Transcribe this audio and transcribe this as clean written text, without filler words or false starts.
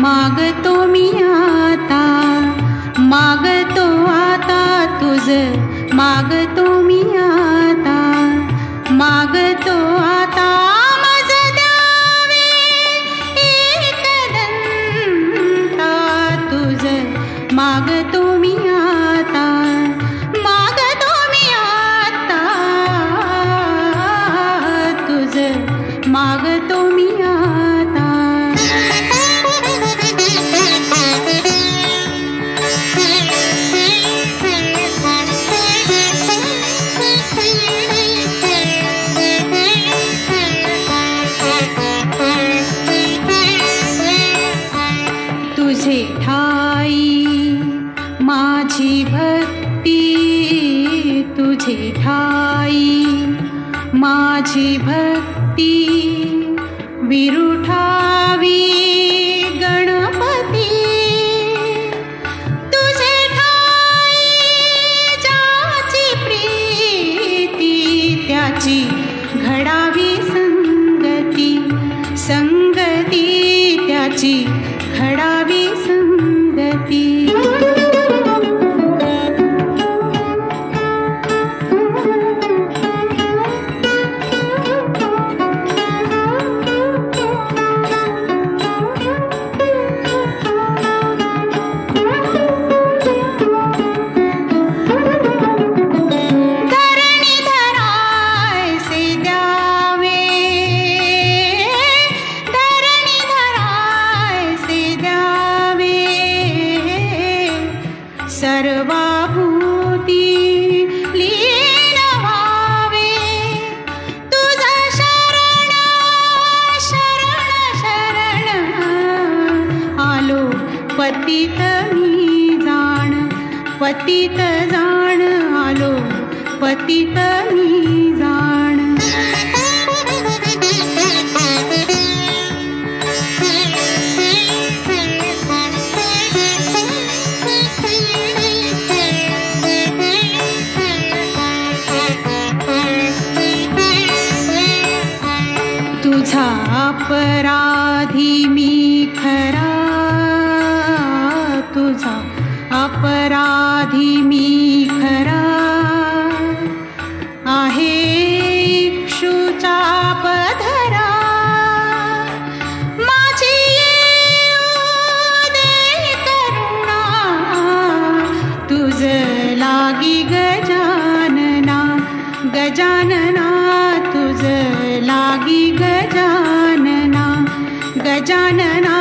मागतो मी आता, मागतो आता तुझ, मागतो मी आता, मागतो आता मज द्यावे एकदंता तुझ, मागतो मी आता, मागतो मी आता तुझ, मागतो मी आता. तुझे ठाई माझी भक्ती, तुझे ठाई माझी भक्ती, विरुठावी गणपती. तुझे ठाई ज्याची प्रीती, त्याची घडावी संगती, संगती त्याची घडावी संगती. सर्वाभूती लीन व्हावे, तुझ शरण शरण शरण आलो पतित मी जाण, पतित जाण आलो पतित मी जाण. तुझा अपराधी मी खरा, तुझा अपराधी मी खरा, आहे इक्षुचा पधरा. माझी येऊ दे करुणा, तुझ लागी गजानना, गजानना तुझ लागी गजानना, गजानना.